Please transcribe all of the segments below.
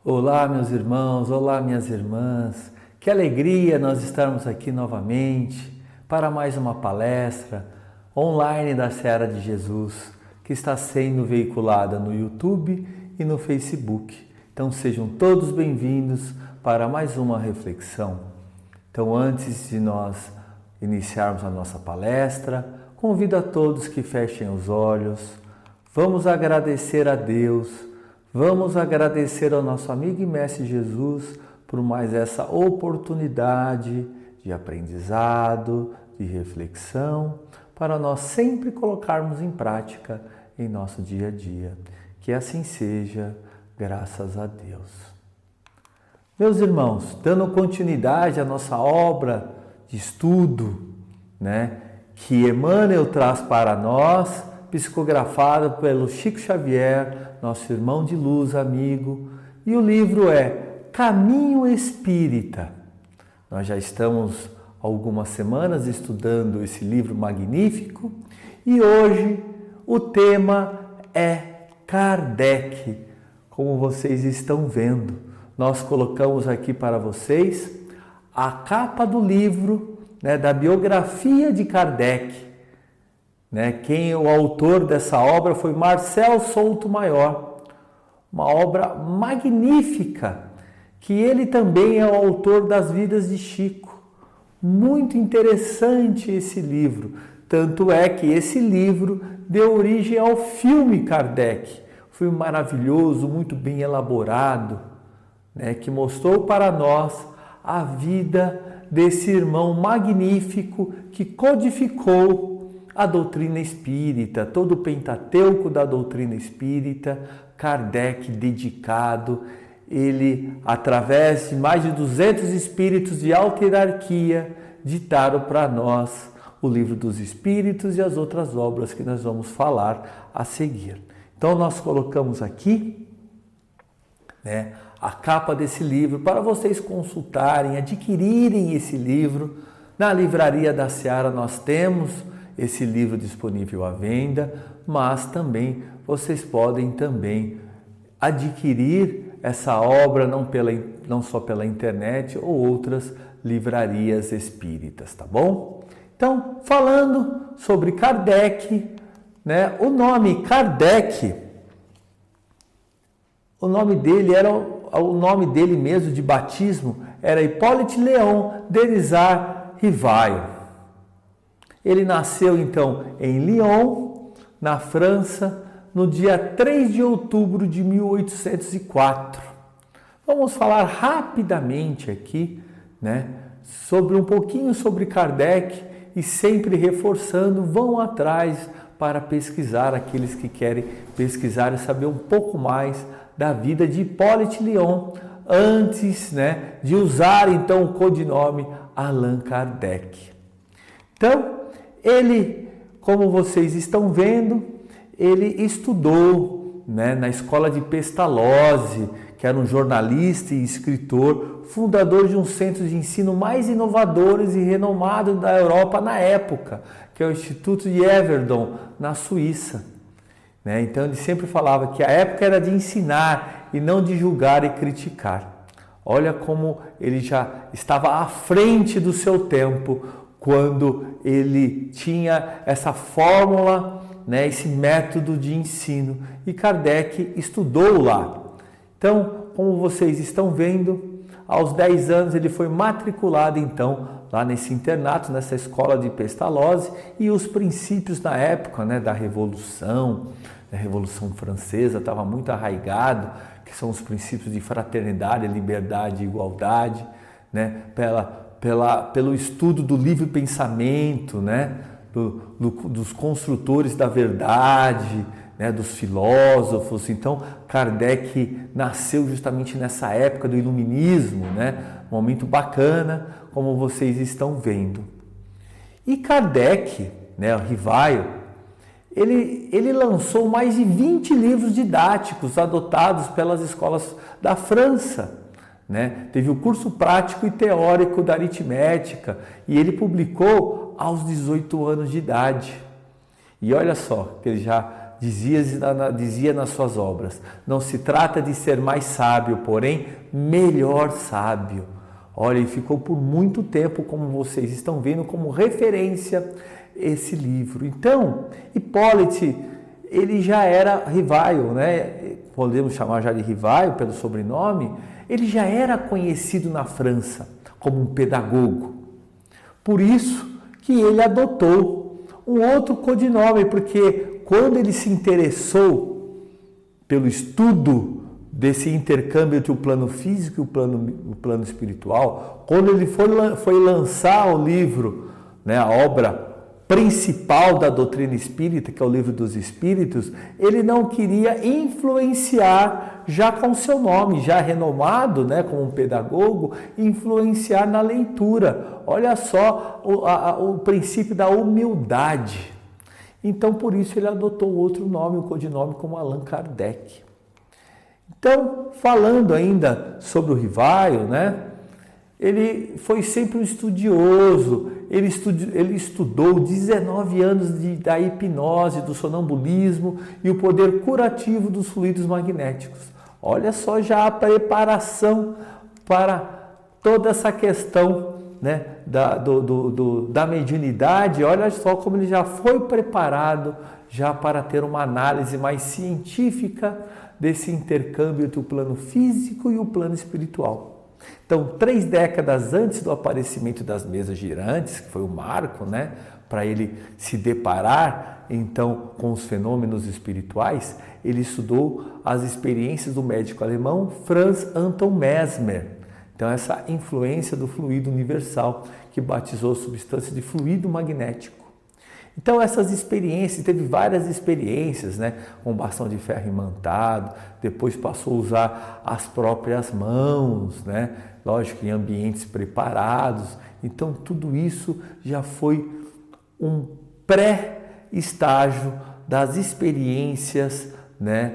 Olá, meus irmãos, olá, minhas irmãs. Que alegria nós estarmos aqui novamente para mais uma palestra online da Seara de Jesus, que está sendo veiculada no YouTube e no Facebook. Então sejam todos bem-vindos para mais uma reflexão. Então, antes de nós iniciarmos a nossa palestra, convido a todos que fechem os olhos. Vamos agradecer a Deus. Vamos agradecer ao nosso amigo e mestre Jesus por mais essa oportunidade de aprendizado, de reflexão, para nós sempre colocarmos em prática em nosso dia a dia. Que assim seja, graças a Deus. Meus irmãos, dando continuidade à nossa obra de estudo, que Emmanuel traz para nós, psicografado pelo Chico Xavier, nosso irmão de luz, amigo, e o livro é Caminho Espírita. Nós já estamos há algumas semanas estudando esse livro magnífico e hoje o tema é Kardec. Como vocês estão vendo, nós colocamos aqui para vocês a capa do livro, da biografia de Kardec. Quem é o autor dessa obra foi Marcel Souto Maior, uma obra magnífica, que ele também é o autor das Vidas de Chico. Muito interessante esse livro, tanto é que esse livro deu origem ao filme Kardec, filme maravilhoso, muito bem elaborado, que mostrou para nós a vida desse irmão magnífico que codificou a doutrina espírita, todo o Pentateuco da doutrina espírita, Kardec dedicado, ele, através de mais de 200 espíritos de alta hierarquia, ditaram para nós o Livro dos Espíritos e as outras obras que nós vamos falar a seguir. Então nós colocamos aqui, a capa desse livro para vocês consultarem, adquirirem esse livro. Na livraria da Seara nós temos esse livro disponível à venda, mas também vocês podem também adquirir essa obra não só pela internet ou outras livrarias espíritas, tá bom? Então, falando sobre Kardec, o nome Kardec, o nome dele mesmo de batismo era Hippolyte Léon Denisard Rivail. Ele nasceu, então, em Lyon, na França, no dia 3 de outubro de 1804. Vamos falar rapidamente aqui, sobre um pouquinho sobre Kardec e sempre reforçando, vão atrás para pesquisar, aqueles que querem pesquisar e saber um pouco mais da vida de Hippolyte Léon, antes, de usar, então, o codinome Allan Kardec. Então, ele, como vocês estão vendo, ele estudou na escola de Pestalozzi, que era um jornalista e escritor, fundador de um centro de ensino mais inovadores e renomado da Europa na época, que é o Instituto de Yverdon, na Suíça. Então ele sempre falava que a época era de ensinar e não de julgar e criticar. Olha como ele já estava à frente do seu tempo, quando ele tinha essa fórmula, esse método de ensino, e Kardec estudou lá. Então, como vocês estão vendo, aos 10 anos ele foi matriculado, então, lá nesse internato, nessa escola de Pestalozzi, e os princípios na época, da Revolução, a Revolução Francesa, estava muito arraigado, que são os princípios de fraternidade, liberdade e igualdade, pelo estudo do livre pensamento, dos construtores da verdade, dos filósofos. Então, Kardec nasceu justamente nessa época do iluminismo, um momento bacana, como vocês estão vendo. E Kardec, o Rivail, ele lançou mais de 20 livros didáticos adotados pelas escolas da França. Teve o curso prático e teórico da aritmética e ele publicou aos 18 anos de idade. E olha só, que ele já dizia nas suas obras, não se trata de ser mais sábio, porém melhor sábio. Olha, ele ficou por muito tempo, como vocês estão vendo, como referência esse livro. Então, Hippolyte, ele já era Rivaio, né? Podemos chamar já de Rivaio pelo sobrenome. Ele já era conhecido na França como um pedagogo. Por isso que ele adotou um outro codinome, porque quando ele se interessou pelo estudo desse intercâmbio entre o plano físico e o plano espiritual, quando ele foi lançar o livro, né, a obra principal da doutrina espírita, que é o Livro dos Espíritos, ele não queria influenciar, já com seu nome, já renomado, né, como um pedagogo, influenciar na leitura. Olha só o princípio da humildade. Então, por isso, ele adotou outro nome, o codinome, como Allan Kardec. Então, falando ainda sobre o Rivaio, né, ele foi sempre um estudioso, ele estudou 19 anos da hipnose, do sonambulismo e o poder curativo dos fluidos magnéticos. Olha só já a preparação para toda essa questão, né, da mediunidade. Olha só como ele já foi preparado já para ter uma análise mais científica desse intercâmbio entre o plano físico e o plano espiritual. Então, 3 décadas antes do aparecimento das mesas girantes, que foi o marco, né, para ele se deparar então com os fenômenos espirituais, ele estudou as experiências do médico alemão Franz Anton Mesmer. Então, essa influência do fluido universal, que batizou a substância de fluido magnético. Então, essas experiências, teve várias experiências, né, com bastão de ferro imantado, depois passou a usar as próprias mãos, né, lógico, em ambientes preparados. Então, tudo isso já foi um pré-estágio das experiências, né,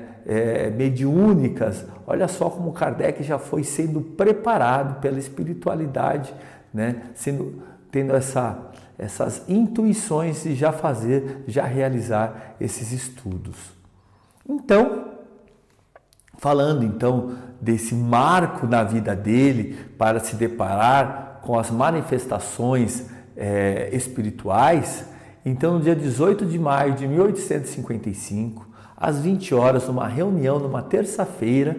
mediúnicas. Olha só como Kardec já foi sendo preparado pela espiritualidade, né, tendo essas intuições de já realizar esses estudos. Então, falando então desse marco na vida dele para se deparar com as manifestações espirituais, então no dia 18 de maio de 1855, às 20 horas, numa reunião, numa terça-feira,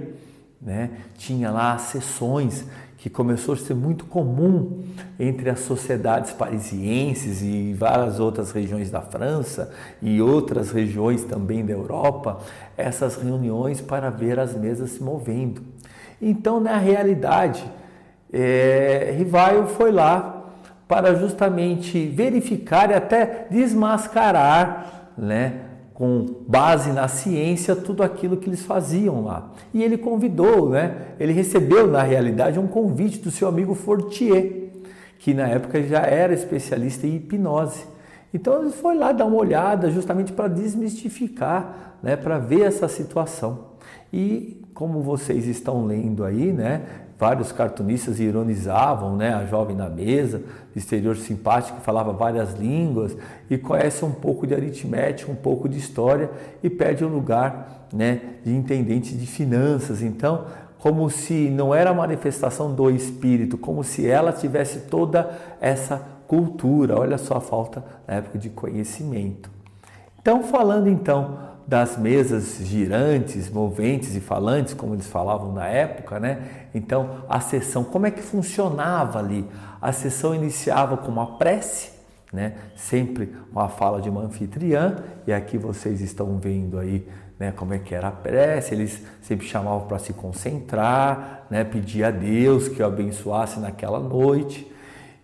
né, tinha lá sessões que começou a ser muito comum entre as sociedades parisienses e várias outras regiões da França e outras regiões também da Europa, essas reuniões para ver as mesas se movendo. Então, na realidade, Rivaio foi lá para justamente verificar e até desmascarar, né, com base na ciência, tudo aquilo que eles faziam lá. E ele convidou, né? Ele recebeu, na realidade, um convite do seu amigo Fortier, que na época já era especialista em hipnose. Então ele foi lá dar uma olhada justamente para desmistificar, né? Para ver essa situação. E como vocês estão lendo aí, né? Vários cartunistas ironizavam, né, a jovem na mesa, de exterior simpático, que falava várias línguas e conhece um pouco de aritmética, um pouco de história e perde o lugar, né, de intendente de finanças. Então, como se não era a manifestação do espírito, como se ela tivesse toda essa cultura. Olha só a falta na época de conhecimento. Então, falando então das mesas girantes, moventes e falantes, como eles falavam na época, né? Então, a sessão, como é que funcionava ali? A sessão iniciava com uma prece, né? Sempre uma fala de uma anfitriã, e aqui vocês estão vendo aí, né, como é que era a prece. Eles sempre chamavam para se concentrar, né? Pedir a Deus que o abençoasse naquela noite.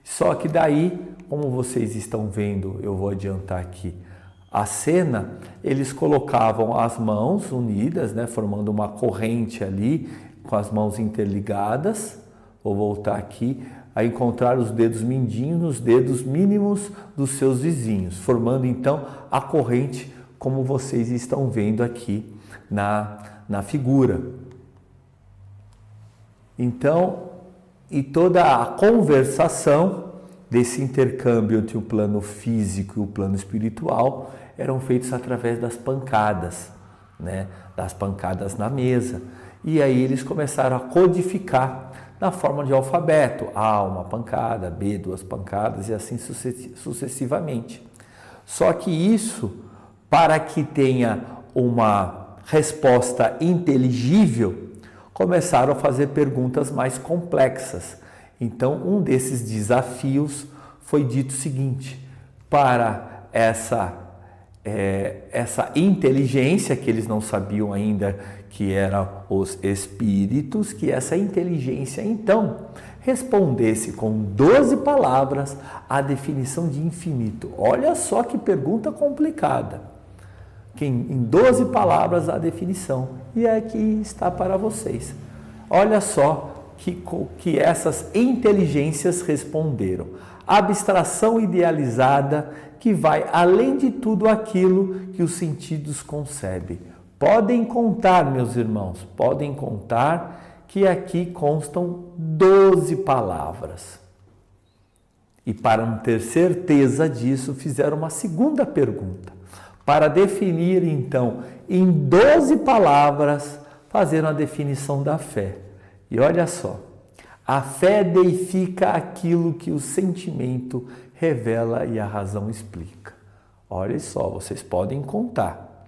Só que daí, como vocês estão vendo, eu vou adiantar aqui, a cena, eles colocavam as mãos unidas, né, formando uma corrente ali, com as mãos interligadas. Vou voltar aqui, a encontrar os dedos mindinhos nos dedos mínimos dos seus vizinhos, formando então a corrente, como vocês estão vendo aqui na figura. Então, e toda a conversação desse intercâmbio entre o plano físico e o plano espiritual eram feitos através das pancadas, né? Das pancadas na mesa. E aí eles começaram a codificar na forma de alfabeto. A, uma pancada, B, duas pancadas e assim sucessivamente. Só que isso, para que tenha uma resposta inteligível, começaram a fazer perguntas mais complexas. Então, um desses desafios foi dito o seguinte: para essa inteligência, que eles não sabiam ainda que eram os espíritos, que essa inteligência, então, respondesse com 12 palavras a definição de infinito. Olha só que pergunta complicada. Em 12 palavras a definição. E aqui está para vocês. Olha só que essas inteligências responderam. Abstração idealizada que vai além de tudo aquilo que os sentidos concebem. Podem contar, meus irmãos, podem contar que aqui constam 12 palavras. E para não ter certeza disso, fizeram uma segunda pergunta. Para definir, então, em 12 palavras, fazer a definição da fé. E olha só, a fé deifica aquilo que o sentimento revela e a razão explica. Olha só, vocês podem contar.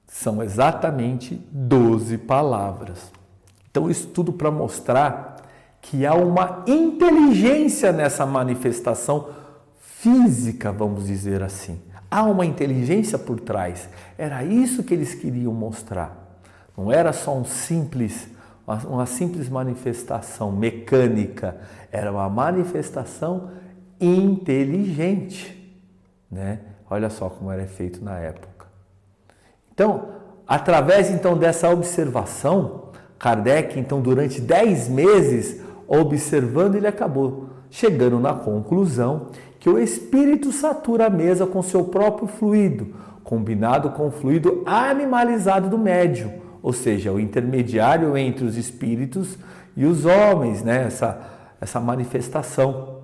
São exatamente 12 palavras. Então, isso tudo para mostrar que há uma inteligência nessa manifestação física, vamos dizer assim. Há uma inteligência por trás. Era isso que eles queriam mostrar. Não era só uma simples manifestação mecânica. Era uma manifestação inteligente, né? Olha só como era feito na época. Então, através dessa observação, Kardec, então, durante 10 meses, observando, ele acabou chegando na conclusão que o espírito satura a mesa com seu próprio fluido, combinado com o fluido animalizado do médium, ou seja, o intermediário entre os espíritos e os homens, né? Essa manifestação.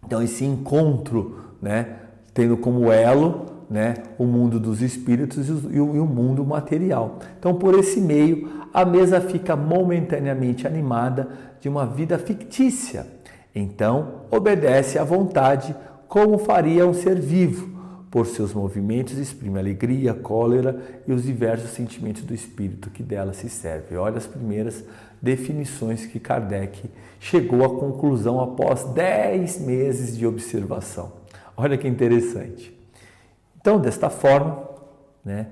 Então, esse encontro, né? Tendo como elo, né? O mundo dos espíritos e o mundo material. Então, por esse meio, a mesa fica momentaneamente animada de uma vida fictícia. Então, obedece à vontade como faria um ser vivo. Por seus movimentos exprime alegria, cólera e os diversos sentimentos do espírito que dela se serve. Olha as primeiras definições que Kardec chegou à conclusão após 10 meses de observação. Olha que interessante. Então, desta forma, né,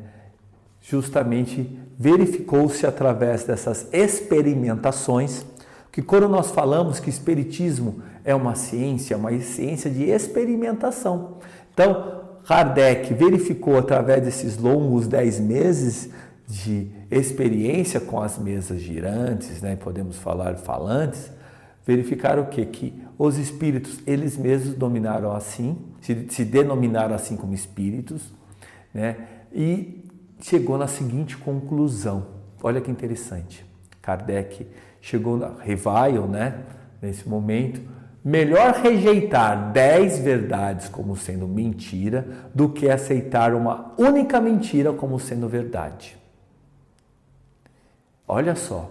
justamente verificou-se através dessas experimentações que quando nós falamos que espiritismo é uma ciência de experimentação. Então, Kardec verificou através desses longos 10 meses de experiência com as mesas girantes, né, podemos falar falantes, verificaram o quê? Que os espíritos, eles mesmos dominaram assim, se denominaram assim como espíritos, né, e chegou na seguinte conclusão. Olha que interessante. Kardec chegou na Revival, né, nesse momento, melhor rejeitar 10 verdades como sendo mentira do que aceitar uma única mentira como sendo verdade. Olha só,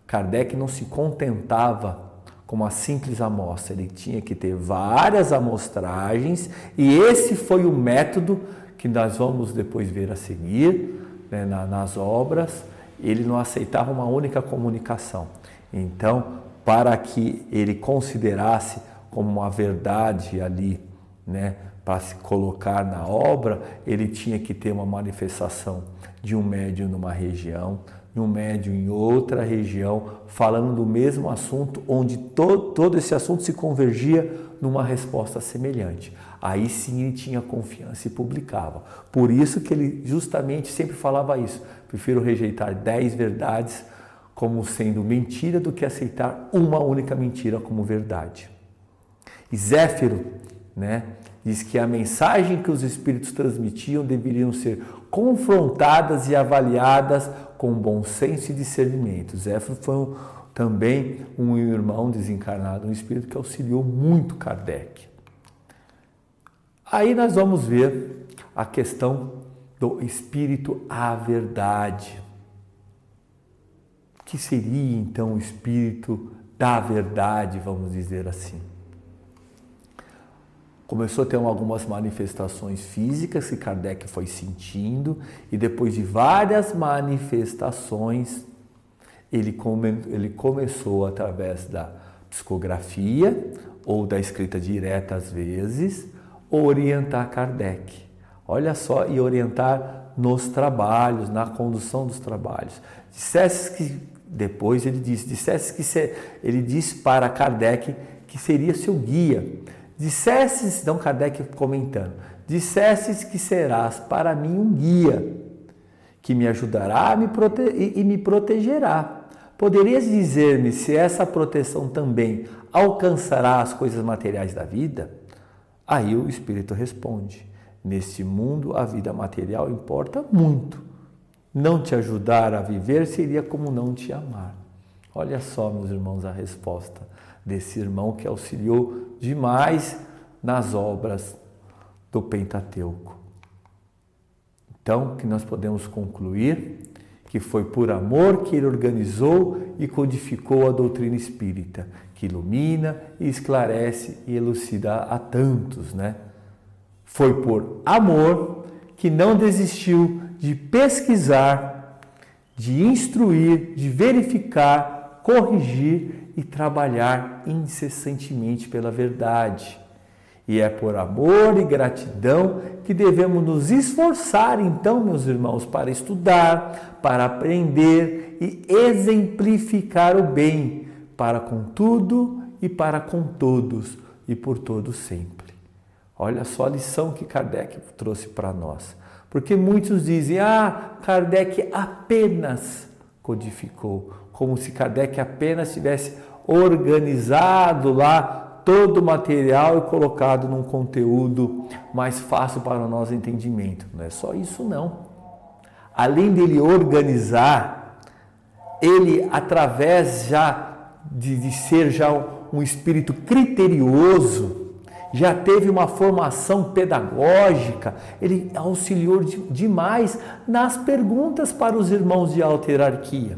Kardec não se contentava com uma simples amostra, ele tinha que ter várias amostragens e esse foi o método que nós vamos depois ver a seguir, né, nas obras. Ele não aceitava uma única comunicação. Então, para que ele considerasse como uma verdade ali, né, para se colocar na obra, ele tinha que ter uma manifestação de um médium numa região, de um médium em outra região, falando do mesmo assunto, onde todo esse assunto se convergia numa resposta semelhante. Aí sim ele tinha confiança e publicava. Por isso que ele justamente sempre falava isso. Prefiro rejeitar 10 verdades como sendo mentira do que aceitar uma única mentira como verdade. E Zéfiro, né, diz que a mensagem que os espíritos transmitiam deveriam ser confrontadas e avaliadas com bom senso e discernimento. Zéfiro foi também um irmão desencarnado, um espírito que auxiliou muito Kardec. Aí nós vamos ver a questão do espírito à verdade. O que seria então o espírito da verdade, vamos dizer assim? Começou a ter algumas manifestações físicas que Kardec foi sentindo, e depois de várias manifestações, ele começou através da psicografia ou da escrita direta às vezes, orientar Kardec. Olha só, e orientar nos trabalhos, na condução dos trabalhos. Depois ele disse para Kardec que seria seu guia. Dissesses, então Kardec comentando, dissesses que serás para mim um guia, que me ajudará e me protegerá. Poderias dizer-me se essa proteção também alcançará as coisas materiais da vida? Aí o Espírito responde, neste mundo a vida material importa muito. Não te ajudar a viver seria como não te amar. Olha só, meus irmãos, a resposta desse irmão que auxiliou demais nas obras do Pentateuco. Então, que nós podemos concluir que foi por amor que ele organizou e codificou a doutrina espírita, que ilumina e esclarece e elucida a tantos, né? Foi por amor que não desistiu de pesquisar, de instruir, de verificar, corrigir e trabalhar incessantemente pela verdade. E é por amor e gratidão que devemos nos esforçar, então, meus irmãos, para estudar, para aprender e exemplificar o bem, para com tudo e para com todos e por todos sempre. Olha só a lição que Kardec trouxe para nós. Porque muitos dizem, Kardec apenas codificou, como se Kardec apenas tivesse organizado lá todo o material e colocado num conteúdo mais fácil para o nosso entendimento. Não é só isso, não. Além dele organizar, ele, através de ser um espírito criterioso, já teve uma formação pedagógica, ele auxiliou demais nas perguntas para os irmãos de alta hierarquia.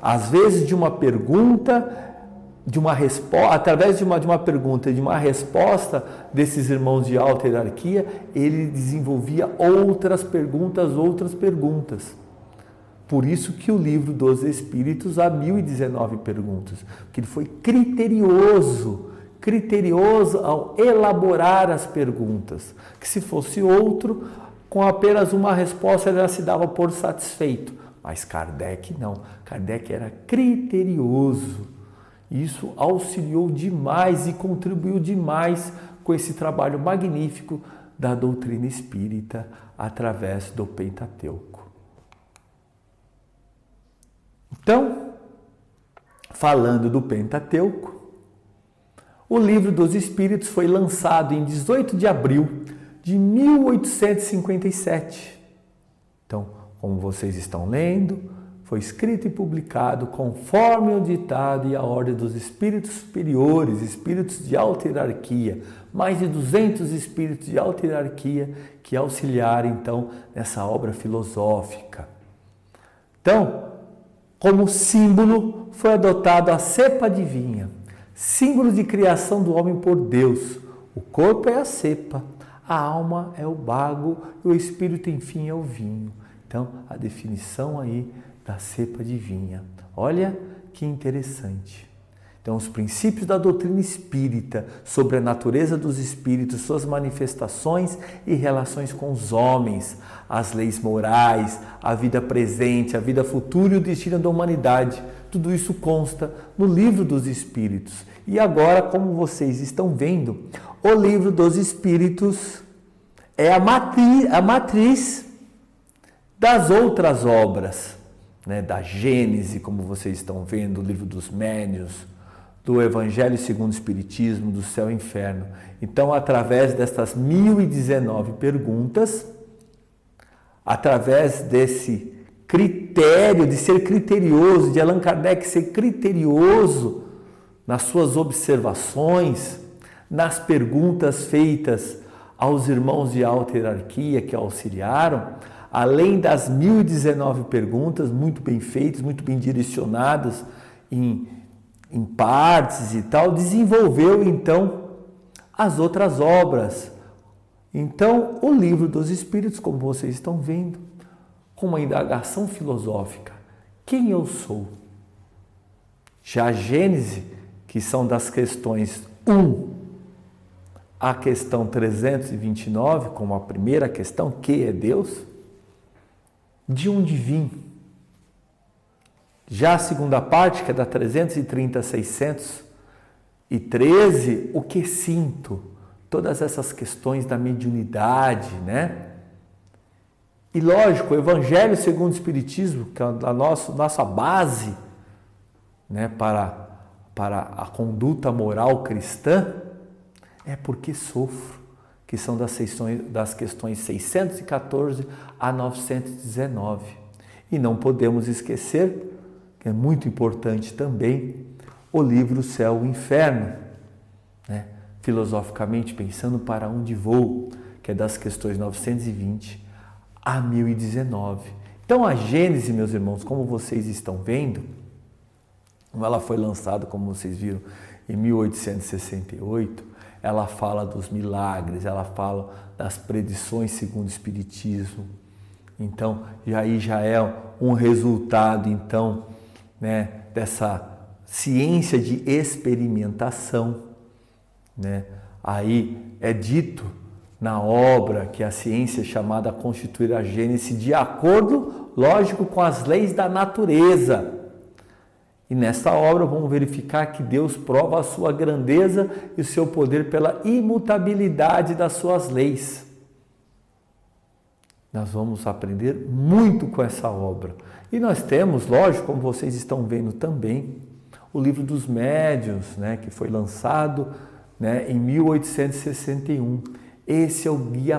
Às vezes de uma pergunta, através de uma pergunta e de uma resposta desses irmãos de alta hierarquia, ele desenvolvia outras perguntas. Por isso que o livro dos Espíritos há 1019 perguntas, porque ele foi criterioso ao elaborar as perguntas, que se fosse outro, com apenas uma resposta ele já se dava por satisfeito. Mas Kardec não, Kardec era criterioso. Isso auxiliou demais e contribuiu demais com esse trabalho magnífico da doutrina espírita através do Pentateuco. Então, falando do Pentateuco, o Livro dos Espíritos foi lançado em 18 de abril de 1857. Então, como vocês estão lendo, foi escrito e publicado conforme o ditado e a ordem dos espíritos superiores, espíritos de alta hierarquia, mais de 200 espíritos de alta hierarquia que auxiliaram, então, nessa obra filosófica. Então, como símbolo, foi adotado a cepa divina, símbolo de criação do homem por Deus. O corpo é a cepa, a alma é o bago e o espírito, enfim, é o vinho. Então, a definição aí da cepa divina. Olha que interessante. Então, os princípios da doutrina espírita sobre a natureza dos espíritos, suas manifestações e relações com os homens, as leis morais, a vida presente, a vida futura e o destino da humanidade. Tudo isso consta no Livro dos Espíritos. E agora, como vocês estão vendo, o Livro dos Espíritos é a matriz das outras obras, né? Da Gênese, como vocês estão vendo, o Livro dos Médiuns, do Evangelho segundo o Espiritismo, do Céu e Inferno. Então, através destas 1019 perguntas, através desse critério, de ser criterioso, de Allan Kardec ser criterioso nas suas observações, nas perguntas feitas aos irmãos de alta hierarquia que auxiliaram, além das 1019 perguntas, muito bem feitas, muito bem direcionadas em partes e tal, desenvolveu então as outras obras. Então, o Livro dos Espíritos, como vocês estão vendo, com uma indagação filosófica, quem eu sou? Já a Gênese, que são das questões 1 a questão 329, como a primeira questão, que é Deus? De onde vim? Já a segunda parte, que é da 330 a 613, o que sinto? Todas essas questões da mediunidade, né? E lógico, o Evangelho segundo o Espiritismo, que é a nossa base, né, para a conduta moral cristã, é porque sofro, que são das questões 614 a 919. E não podemos esquecer, que é muito importante também, o livro Céu e Inferno, né? Filosoficamente pensando para onde vou, que é das questões 920 a 1019. Então a Gênese, meus irmãos, como vocês estão vendo, ela foi lançada, como vocês viram, em 1868, ela fala dos milagres, ela fala das predições segundo o Espiritismo. Então, aí já é um resultado, então, né, dessa ciência de experimentação, né? Aí é dito na obra que a ciência é chamada a constituir a Gênese de acordo, lógico, com as leis da natureza. E nesta obra vamos verificar que Deus prova a sua grandeza e o seu poder pela imutabilidade das suas leis. Nós vamos aprender muito com essa obra. E nós temos, lógico, como vocês estão vendo também, o Livro dos Médiuns, né, que foi lançado, né, em 1861. Esse é o guia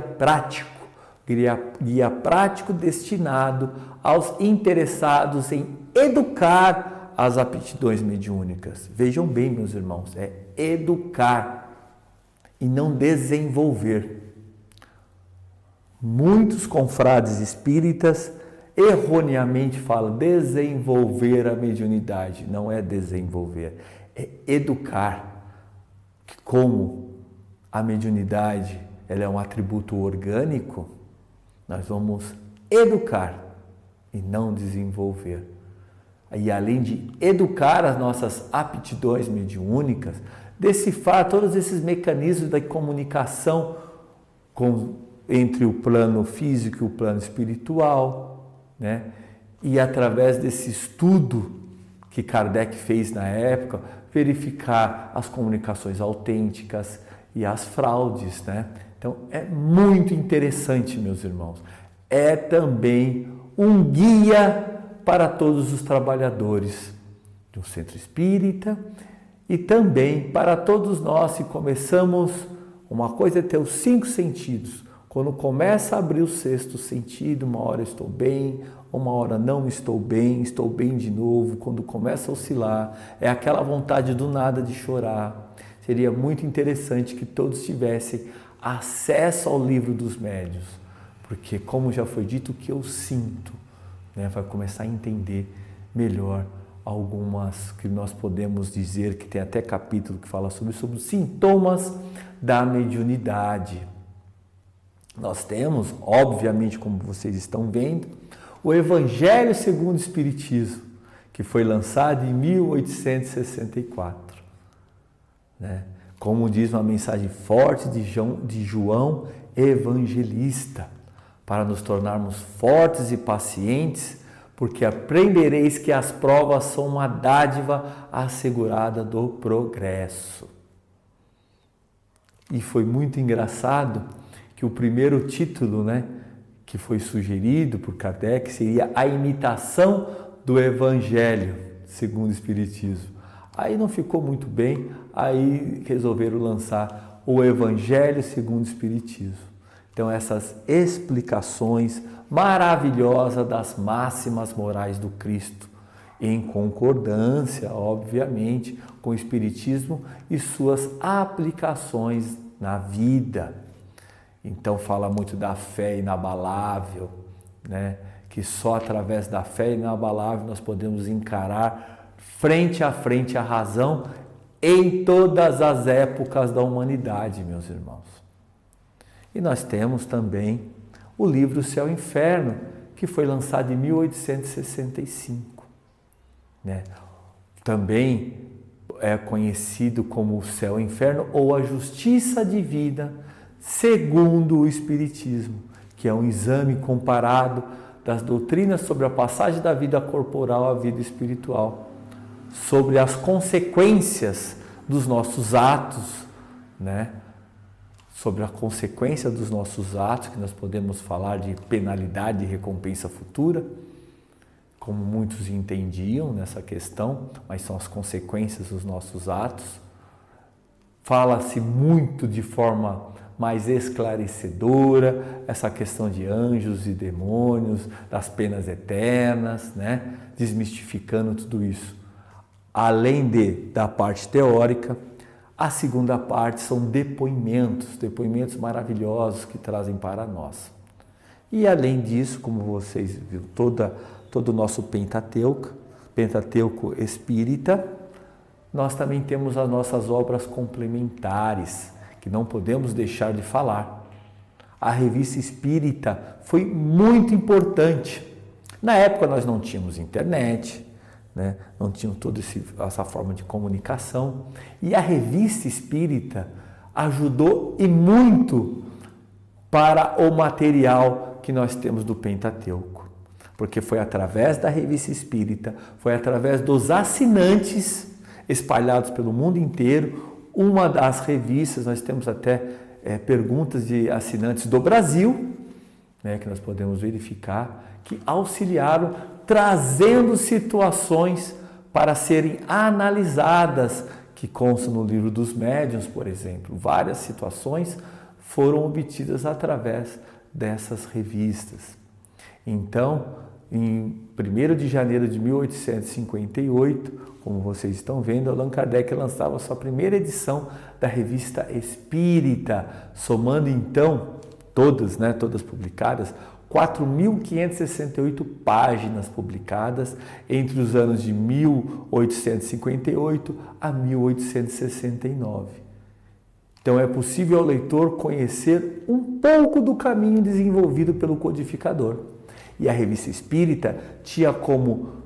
prático destinado aos interessados em educar as aptidões mediúnicas. Vejam bem, meus irmãos, é educar e não desenvolver. Muitos confrades espíritas erroneamente falam desenvolver a mediunidade. Não é desenvolver, é educar. Como a mediunidade ela é um atributo orgânico, nós vamos educar e não desenvolver. E além de educar as nossas aptidões mediúnicas, decifrar todos esses mecanismos da comunicação entre o plano físico e o plano espiritual, né? E através desse estudo que Kardec fez na época, verificar as comunicações autênticas e as fraudes, né? Então é muito interessante, meus irmãos. É também um guia para todos os trabalhadores de um centro espírita e também para todos nós que começamos. Uma coisa é ter os 5 sentidos. Quando começa a abrir o 6º sentido, uma hora estou bem, uma hora não estou bem de novo. Quando começa a oscilar, é aquela vontade do nada de chorar. Seria muito interessante que todos tivessem acesso ao Livro dos Médiuns, porque, como já foi dito, o que eu sinto, né, vai começar a entender melhor algumas que nós podemos dizer, que tem até capítulo que fala sobre os sintomas da mediunidade. Nós temos, obviamente, como vocês estão vendo, o Evangelho segundo o Espiritismo, que foi lançado em 1864. Né? Como diz uma mensagem forte de João Evangelista, para nos tornarmos fortes e pacientes, porque aprendereis que as provas são uma dádiva assegurada do progresso. E foi muito engraçado que o primeiro título, né, que foi sugerido por Kardec seria A Imitação do Evangelho segundo o Espiritismo. Aí não ficou muito bem, aí resolveram lançar o Evangelho segundo o Espiritismo. Então essas explicações maravilhosas das máximas morais do Cristo, em concordância, obviamente, com o Espiritismo e suas aplicações na vida. Então fala muito da fé inabalável, né? Que só através da fé inabalável nós podemos encarar frente a frente a razão em todas as épocas da humanidade, meus irmãos. E nós temos também o livro Céu e Inferno, que foi lançado em 1865, né? Também é conhecido como o Céu e Inferno ou a Justiça Divina, segundo o Espiritismo, que é um exame comparado das doutrinas sobre a passagem da vida corporal à vida espiritual, sobre as consequências dos nossos atos, né? Sobre a consequência dos nossos atos, que nós podemos falar de penalidade e recompensa futura, como muitos entendiam nessa questão, mas são as consequências dos nossos atos. Fala-se muito de forma mais esclarecedora essa questão de anjos e demônios, das penas eternas, né? Desmistificando tudo isso. Além da parte teórica, a segunda parte são depoimentos maravilhosos que trazem para nós. E além disso, como vocês viram, todo o nosso Pentateuco espírita, nós também temos as nossas obras complementares, que não podemos deixar de falar. A Revista Espírita foi muito importante. Na época nós não tínhamos internet, né? Não tinham toda essa forma de comunicação. E a Revista Espírita ajudou e muito para o material que nós temos do Pentateuco. Porque foi através da Revista Espírita, foi através dos assinantes espalhados pelo mundo inteiro. Uma das revistas, nós temos até perguntas de assinantes do Brasil, né, que nós podemos verificar, que auxiliaram trazendo situações para serem analisadas, que constam no livro dos médiuns, por exemplo. Várias situações foram obtidas através dessas revistas. Então, em 1º de janeiro de 1858, como vocês estão vendo, Allan Kardec lançava a sua primeira edição da Revista Espírita, somando então todas publicadas, 4.568 páginas publicadas entre os anos de 1858 a 1869. Então é possível ao leitor conhecer um pouco do caminho desenvolvido pelo codificador. E a Revista Espírita tinha como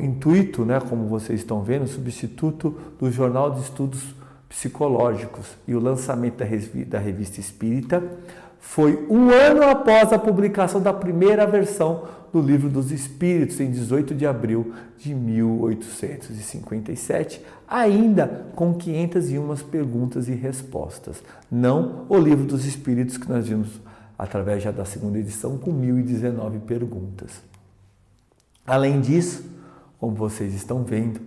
intuito, né, como vocês estão vendo, substituto do Jornal de Estudos Psicológicos. E o lançamento da Revista Espírita foi um ano após a publicação da primeira versão do Livro dos Espíritos, em 18 de abril de 1857, ainda com 501 perguntas e respostas. Não o Livro dos Espíritos que nós vimos através já da segunda edição, com 1.019 perguntas. Além disso, como vocês estão vendo,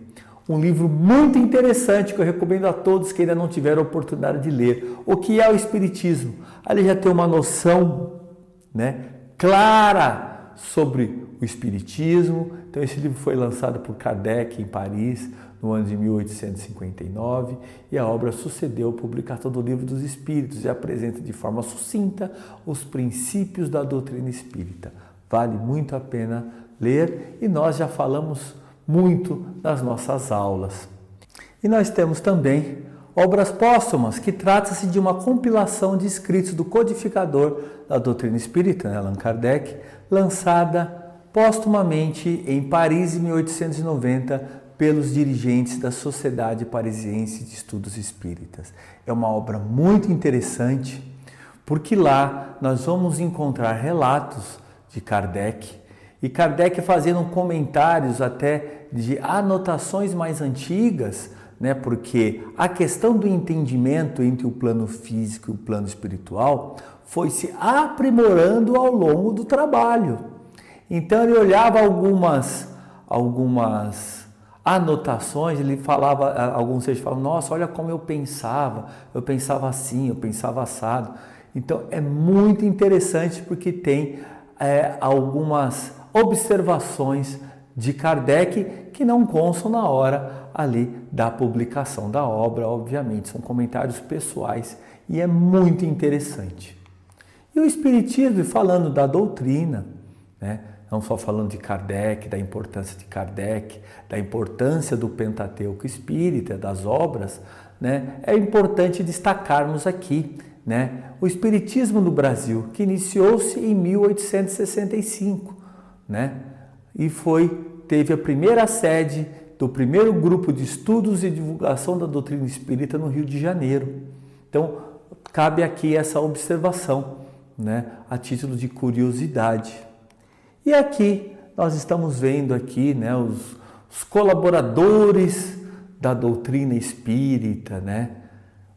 um livro muito interessante que eu recomendo a todos que ainda não tiveram a oportunidade de ler. O que é o Espiritismo? Ali já tem uma noção, né, clara sobre o Espiritismo. Então esse livro foi lançado por Kardec em Paris no ano de 1859 e a obra sucedeu a publicação do Livro dos Espíritos e apresenta de forma sucinta os princípios da doutrina espírita. Vale muito a pena ler e nós já falamos muito nas nossas aulas. E nós temos também obras póstumas, que trata-se de uma compilação de escritos do codificador da doutrina espírita, né, Allan Kardec, lançada póstumamente em Paris em 1890 pelos dirigentes da Sociedade Parisiense de Estudos Espíritas. É uma obra muito interessante, porque lá nós vamos encontrar relatos de Kardec, e Kardec fazendo comentários até de anotações mais antigas, né? Porque a questão do entendimento entre o plano físico e o plano espiritual foi se aprimorando ao longo do trabalho. Então ele olhava algumas anotações, ele falava, alguns seres falavam, nossa, olha como eu pensava assim, eu pensava assado. Então é muito interessante porque tem algumas observações de Kardec que não constam na hora ali da publicação da obra, obviamente, são comentários pessoais e é muito interessante. E o Espiritismo, falando da doutrina, né? Não só falando de Kardec, da importância de Kardec, da importância do Pentateuco Espírita, das obras, né? É importante destacarmos aqui, né? O Espiritismo no Brasil, que iniciou-se em 1865, né? E teve a primeira sede do primeiro grupo de estudos e divulgação da doutrina espírita no Rio de Janeiro. Então, cabe aqui essa observação, né? A título de curiosidade. E aqui nós estamos vendo aqui, né, os colaboradores da doutrina espírita, né?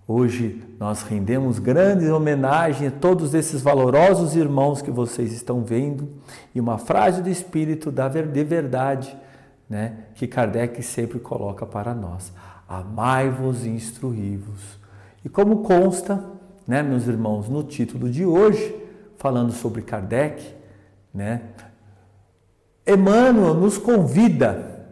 Hoje nós rendemos grande homenagem a todos esses valorosos irmãos que vocês estão vendo e uma frase do Espírito de verdade, né, que Kardec sempre coloca para nós: amai-vos e instruí-vos. E como consta, né, meus irmãos, no título de hoje, falando sobre Kardec, né, Emmanuel nos convida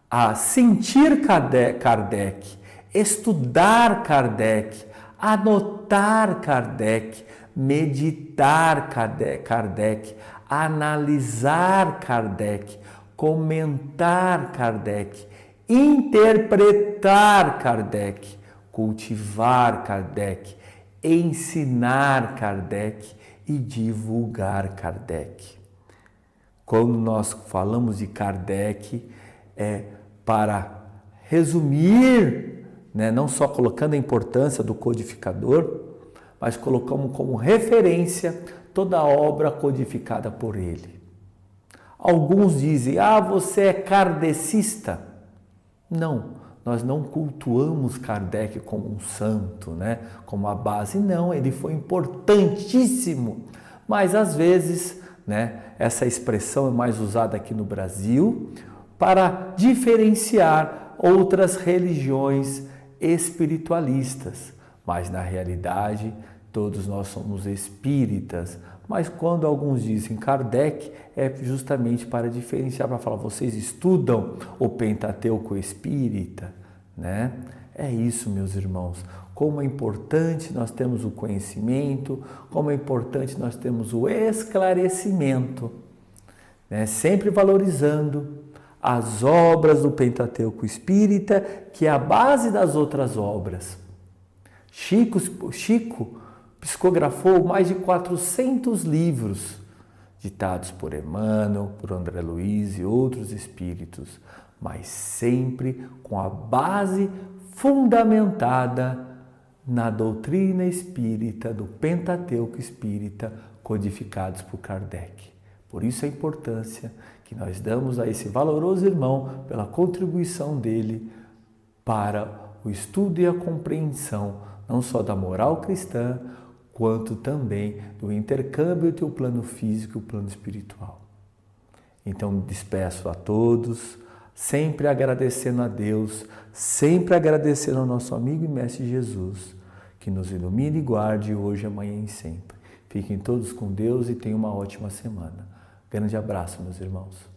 a sentir Kardec, estudar Kardec, anotar Kardec, meditar Kardec, analisar Kardec, comentar Kardec, interpretar Kardec, cultivar Kardec, ensinar Kardec e divulgar Kardec. Quando nós falamos de Kardec, é para resumir, né, não só colocando a importância do codificador, mas colocamos como referência toda a obra codificada por ele. Alguns dizem: você é kardecista. Não, nós não cultuamos Kardec como um santo, né, como a base. Não, ele foi importantíssimo, mas às vezes, né, essa expressão é mais usada aqui no Brasil para diferenciar outras religiões espiritualistas, mas na realidade todos nós somos espíritas. Mas quando alguns dizem Kardec, é justamente para diferenciar, para falar: vocês estudam o Pentateuco Espírita, né? É isso, meus irmãos. Como é importante nós termos o conhecimento, como é importante nós termos o esclarecimento, né? Sempre valorizando as obras do Pentateuco Espírita, que é a base das outras obras. Chico psicografou mais de 400 livros, ditados por Emmanuel, por André Luiz e outros espíritos, mas sempre com a base fundamentada na doutrina espírita, do Pentateuco Espírita, codificados por Kardec. Por isso a importância que nós damos a esse valoroso irmão pela contribuição dele para o estudo e a compreensão, não só da moral cristã, quanto também do intercâmbio entre o plano físico e o plano espiritual. Então, me despeço a todos, sempre agradecendo a Deus, sempre agradecendo ao nosso amigo e mestre Jesus, que nos ilumine e guarde hoje, amanhã e sempre. Fiquem todos com Deus e tenham uma ótima semana. Grande abraço, meus irmãos.